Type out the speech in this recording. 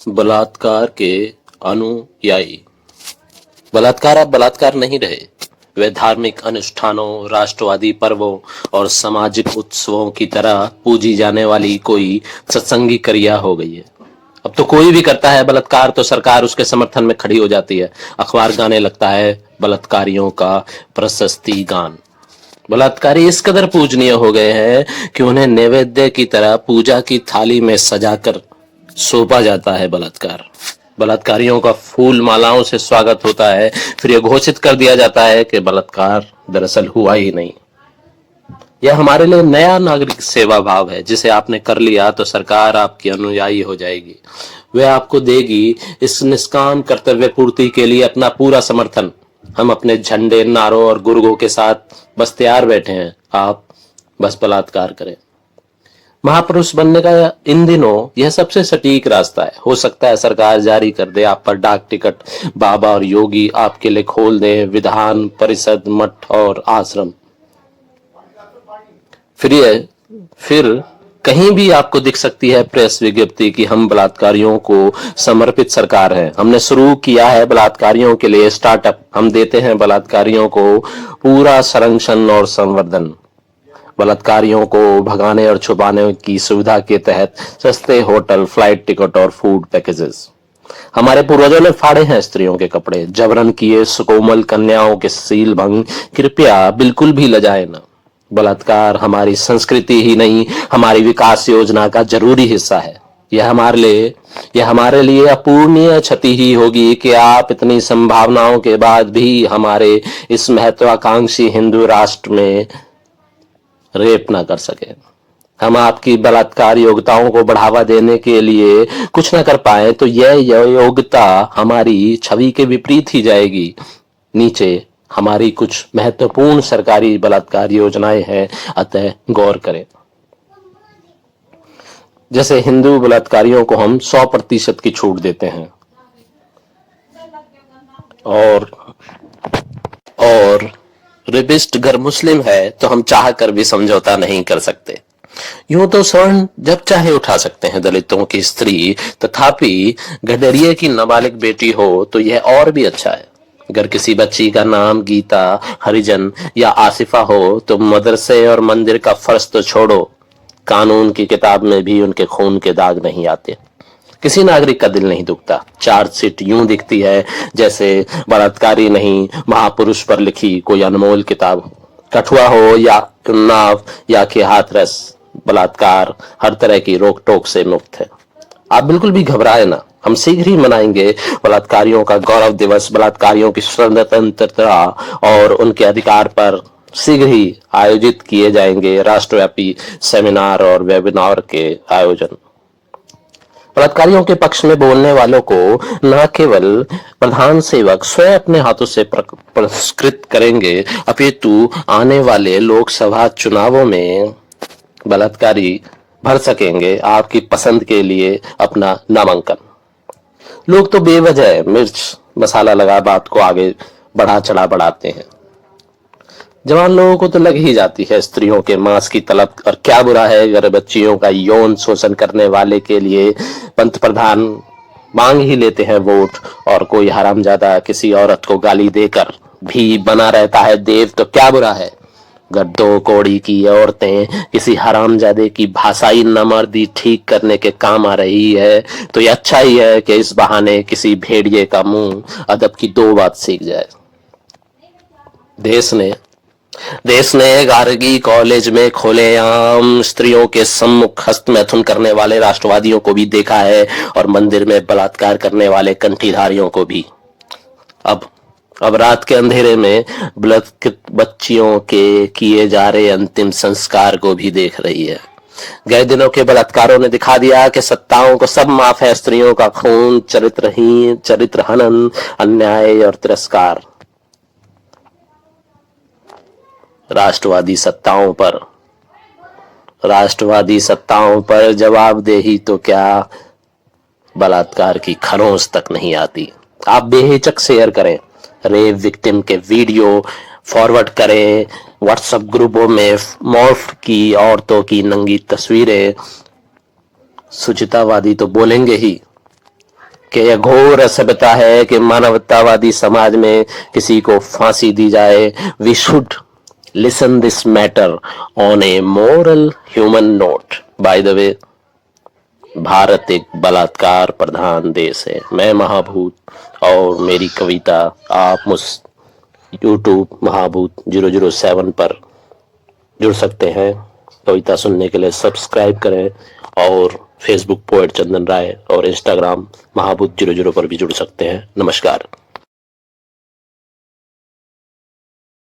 बलात्कार के अनुयायी। बलात्कार अब बलात्कार नहीं रहे। वे धार्मिक अनुष्ठानों, राष्ट्रवादी पर्वों और सामाजिक उत्सवों की तरह पूजी जाने वाली कोई सत्संगी क्रिया हो गई है। अब तो कोई भी करता है बलात्कार तो सरकार उसके समर्थन में खड़ी हो जाती है। अखबार गाने लगता है बलात्कारियों का प्रशस्ति गान। बलात्कारी इस कदर पूजनीय हो गए हैं कि उन्हें नैवेद्य की तरह पूजा की थाली में सजाकर सौंपा जाता है। बलात्कारियों का फूल मालाओं से स्वागत होता है, फिर यह घोषित कर दिया जाता है कि बलात्कार दरअसल हुआ ही नहीं। यह हमारे लिए नया नागरिक सेवा भाव है। जिसे आपने कर लिया तो सरकार आपकी अनुयायी हो जाएगी। वह आपको देगी इस निष्काम कर्तव्य पूर्ति के लिए अपना पूरा समर्थन। हम अपने झंडे, नारों और गुर्गों के साथ बस तैयार बैठे हैं। आप बस बलात्कार करें। महापुरुष बनने का इन दिनों यह सबसे सटीक रास्ता है। हो सकता है सरकार जारी कर दे आप पर डाक टिकट, बाबा और योगी आपके लिए खोल दे विधान परिषद, मठ और आश्रम। फिर कहीं भी आपको दिख सकती है प्रेस विज्ञप्ति कि हम बलात्कारियों को समर्पित सरकार है। हमने शुरू किया है बलात्कारियों के लिए स्टार्टअप। हम देते हैं बलात्कारियों को पूरा संरक्षण और संवर्धन। बलात्कारियों को भगाने और छुपाने की सुविधा के तहत सस्ते होटल, फ्लाइट टिकट और फूड पैकेजेस। हमारे पूर्वजों ने फाड़े हैं स्त्रियों के कपड़े, जबरन किए सुकोमल कन्याओं के सील भंग। कृपया बिल्कुल भी लजाए न। बलात्कार हमारी संस्कृति ही नहीं, हमारी विकास योजना का जरूरी हिस्सा है। यह हमारे लिए अपूर्णीय क्षति ही होगी कि आप इतनी संभावनाओं के बाद भी हमारे इस महत्वाकांक्षी हिंदू राष्ट्र में रेप ना कर सके। हम आपकी बलात्कार योग्यताओं को बढ़ावा देने के लिए कुछ ना कर पाए तो यह योग्यता हमारी छवि के विपरीत ही जाएगी। नीचे हमारी कुछ महत्वपूर्ण सरकारी बलात्कार योजनाएं हैं, अतः गौर करें। जैसे हिंदू बलात्कारियों को हम 100% की छूट देते हैं और रेपिस्ट घर मुस्लिम है तो हम चाह कर भी समझौता नहीं कर सकते। यूं तो स्वर्ण जब चाहे उठा सकते हैं दलितों की स्त्री, तथापि गडरिये की नाबालिग बेटी हो तो यह और भी अच्छा है। अगर किसी बच्ची का नाम गीता, हरिजन या आसिफा हो तो मदरसे और मंदिर का फर्ज तो छोड़ो, कानून की किताब में भी उनके खून के दाग नहीं आते। किसी नागरिक का दिल नहीं दुखता। चार्जशीट यूं दिखती है जैसे बलात्कारी नहीं, महापुरुष पर लिखी कोई अनमोल किताब हो। कठुआ हो या उन्नाव या कि हाथरस, बलात्कार हर तरह की रोक टोक से मुक्त है। आप बिल्कुल भी घबराए ना। हम शीघ्र ही मनाएंगे बलात्कारियों का गौरव दिवस। बलात्कारियों की स्वतंत्रता और उनके अधिकार पर शीघ्र ही आयोजित किए जाएंगे राष्ट्रव्यापी सेमिनार और वेबिनार के आयोजन। बलात्कारियों के पक्ष में बोलने वालों को न केवल प्रधान सेवक स्वयं अपने हाथों से पुरस्कृत करेंगे, अपितु आने वाले लोकसभा चुनावों में बलात्कारी भर सकेंगे आपकी पसंद के लिए अपना नामांकन। लोग तो बेवजह मिर्च मसाला लगा बात को आगे बढ़ाते हैं। जवान लोगों को तो लग ही जाती है स्त्रियों के मांस की तलब, और क्या बुरा है अगर बच्चियों का यौन शोषण करने वाले के लिए पंत प्रधान मांग ही लेते हैं वोट, और कोई हरामजादा किसी औरत को गाली देकर भी बना रहता है देव, तो क्या बुरा है। अगर दो कौड़ी की औरतें किसी हरामजादे की भाषाई नामर्दी ठीक करने के काम आ रही है तो ये अच्छा ही है कि इस बहाने किसी भेड़िए का मुंह अदब की 2 बात सीख जाए। देश ने गार्गी कॉलेज में खुलेआम स्त्रियों के सम्मुख हस्त मैथुन करने वाले राष्ट्रवादियों को भी देखा है और मंदिर में बलात्कार करने वाले कंठीधारियों को भी। अब रात के अंधेरे में बच्चियों के किए जा रहे अंतिम संस्कार को भी देख रही है। गए दिनों के बलात्कारों ने दिखा दिया कि सत्ताओं को सब माफ है। स्त्रियों का खून, चरित्र हनन, अन्याय और तिरस्कार। राष्ट्रवादी सत्ताओं पर जवाबदेही तो क्या, बलात्कार की खरोंच तक नहीं आती। आप बेहिचक शेयर करें, रेप विक्टिम के वीडियो फॉरवर्ड करें, व्हाट्सएप ग्रुपों में मॉर्फ की औरतों की नंगी तस्वीरें। सुचितावादी तो बोलेंगे ही, कि यह घोर असभ्यता है कि मानवतावादी समाज में किसी को फांसी दी जाए। We should listen this matter on a moral human note. By the way, Bharat एक बलात्कार प्रधान देश है। मैं महाभूत और मेरी कविता आप मुझ यूट्यूब महाभूत 007 पर जुड़ सकते हैं। कविता सुनने के लिए सब्सक्राइब करें और फेसबुक पोएट चंदन राय और इंस्टाग्राम महाभूत 00 पर भी जुड़ सकते हैं। नमस्कार।